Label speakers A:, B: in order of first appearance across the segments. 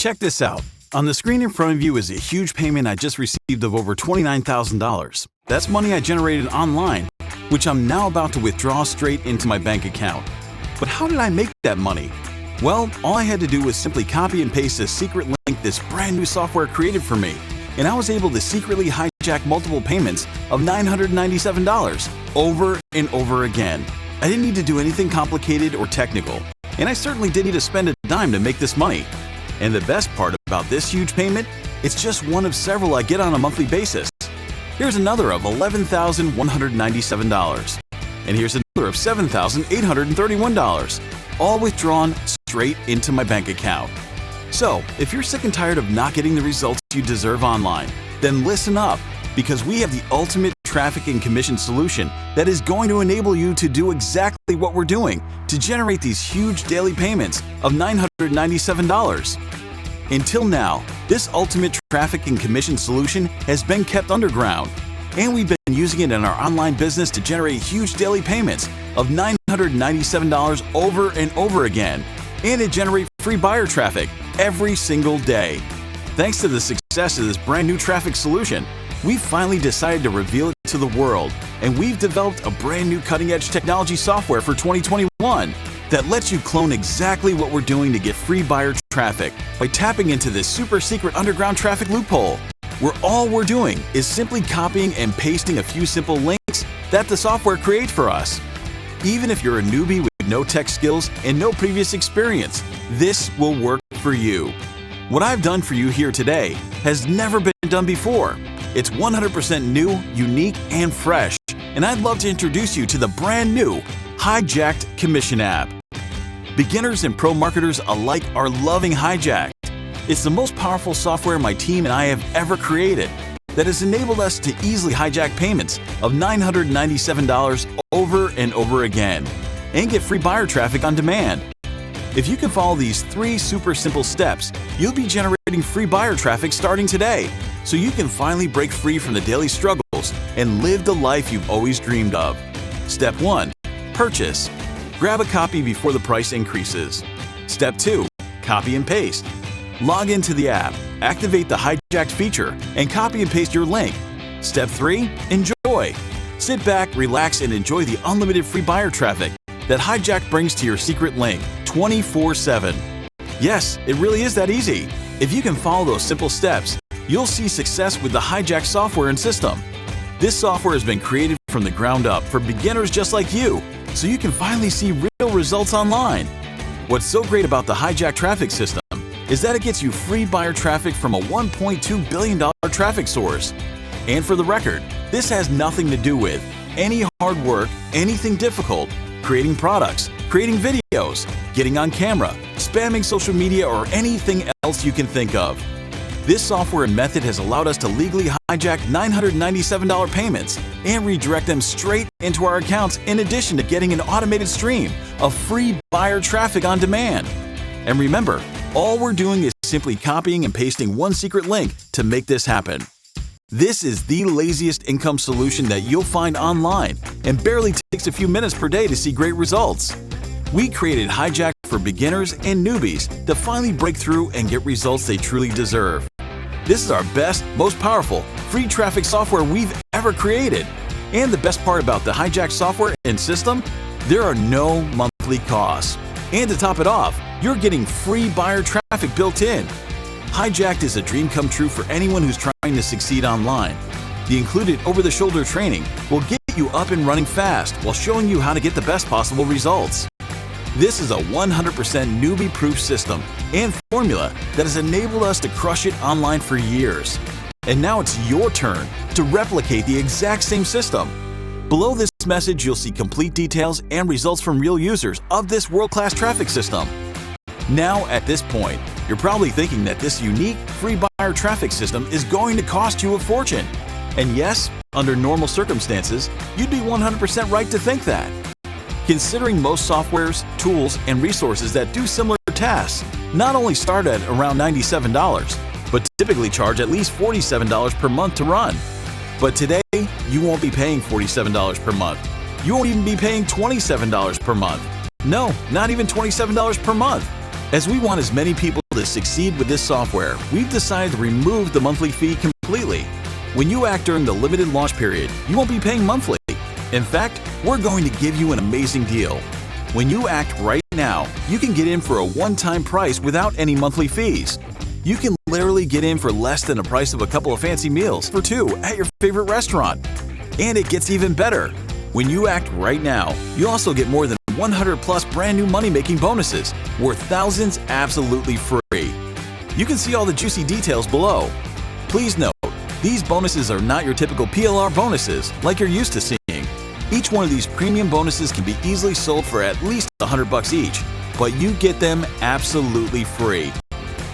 A: Check this out. On the screen in front of you is a huge payment I just received of over $29,000. That's money I generated online, which I'm now about to withdraw straight into my bank account. But how did I make that money? Well, all I had to do was simply copy and paste a secret link this brand new software created for me, and I was able to secretly hijack multiple payments of $997 over and over again. I didn't need to do anything complicated or technical, and I certainly didn't need to spend a dime to make this money. And the best part about this huge payment, it's just one of several I get on a monthly basis. Here's another of $11,197. And here's another of $7,831, all withdrawn straight into my bank account. So, if you're sick and tired of not getting the results you deserve online, then listen up, because we have the ultimate traffic and commission solution that is going to enable you to do exactly what we're doing to generate these huge daily payments of $997. Until now, this ultimate traffic and commission solution has been kept underground, and we've been using it in our online business to generate huge daily payments of $997 over and over again, and it generates free buyer traffic every single day. Thanks to the success of this brand new traffic solution, we've finally decided to reveal it to the world, and we've developed a brand new cutting-edge technology software for 2021 that lets you clone exactly what we're doing to get free buyer traffic by tapping into this super secret underground traffic loophole, where all we're doing is simply copying and pasting a few simple links that the software creates for us. Even if you're a newbie with no tech skills and no previous experience, this will work for you. What I've done for you here today has never been done before. It's 100% new, unique, and fresh, and I'd love to introduce you to the brand new Hijack'd commission app. Beginners and pro marketers alike are loving Hijack'd. It's the most powerful software my team and I have ever created that has enabled us to easily hijack payments of $997 over and over again and get free buyer traffic on demand. If you can follow these 3 super simple steps, you'll be generating free buyer traffic starting today, so you can finally break free from the daily struggles and live the life you've always dreamed of. Step 1. Purchase. Grab a copy before the price increases. Step 2. Copy and paste. Log into the app, activate the Hijack'd feature, and copy and paste your link. Step 3. Enjoy. Sit back, relax, and enjoy the unlimited free buyer traffic that Hijack'd brings to your secret link 24/7. Yes, it really is that easy. If you can follow those simple steps, you'll see success with the Hijack'd software and system. This software has been created from the ground up for beginners just like you, so you can finally see real results online. What's so great about the Hijack'd traffic system is that it gets you free buyer traffic from a $1.2 billion traffic source. And for the record, this has nothing to do with any hard work, anything difficult, creating products, creating videos, getting on camera, spamming social media, or anything else you can think of. This software and method has allowed us to legally hijack $997 payments and redirect them straight into our accounts, in addition to getting an automated stream of free buyer traffic on demand. And remember, all we're doing is simply copying and pasting one secret link to make this happen. This is the laziest income solution that you'll find online and barely takes a few minutes per day to see great results. We created Hijack'd for beginners and newbies to finally break through and get results they truly deserve. This is our best, most powerful, free traffic software we've ever created. And the best part about the Hijack'd software and system, there are no monthly costs. And to top it off, you're getting free buyer traffic built in. Hijack'd is a dream come true for anyone who's trying to succeed online. The included over-the-shoulder training will get you up and running fast while showing you how to get the best possible results. This is a 100% newbie-proof system and formula that has enabled us to crush it online for years. And now it's your turn to replicate the exact same system. Below this message, you'll see complete details and results from real users of this world-class traffic system. Now, at this point, you're probably thinking that this unique free buyer traffic system is going to cost you a fortune. And yes, under normal circumstances, you'd be 100% right to think that. Considering most softwares, tools, and resources that do similar tasks not only start at around $97, but typically charge at least $47 per month to run. But today, you won't be paying $47 per month. You won't even be paying $27 per month. No, not even $27 per month. As we want as many people to succeed with this software, we've decided to remove the monthly fee completely. When you act during the limited launch period, you won't be paying monthly. In fact, we're going to give you an amazing deal. When you act right now, you can get in for a one-time price without any monthly fees. You can literally get in for less than the price of a couple of fancy meals for two at your favorite restaurant. And it gets even better. When you act right now, you also get more than 100 plus brand new money-making bonuses worth thousands absolutely free. You can see all the juicy details below. Please note, these bonuses are not your typical PLR bonuses like you're used to seeing. Each one of these premium bonuses can be easily sold for at least $100 each, but you get them absolutely free.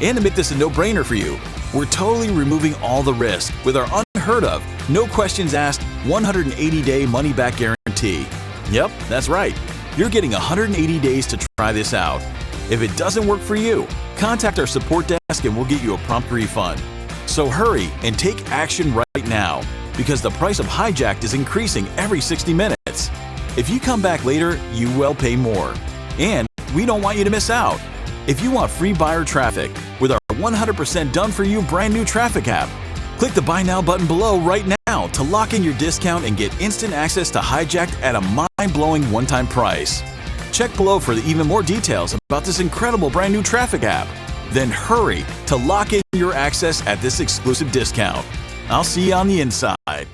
A: And to make this a no-brainer for you, we're totally removing all the risk with our unheard of, no questions asked, 180-day money-back guarantee. Yep, that's right. You're getting 180 days to try this out. If it doesn't work for you, contact our support desk and we'll get you a prompt refund. So hurry and take action right now, because the price of Hijack'd is increasing every 60 minutes. If you come back later, you will pay more. And we don't want you to miss out. If you want free buyer traffic with our 100% done-for-you brand new traffic app, click the Buy Now button below right now to lock in your discount and get instant access to Hijack'd at a mind-blowing one-time price. Check below for even more details about this incredible brand new traffic app. Then hurry to lock in your access at this exclusive discount. I'll see you on the inside.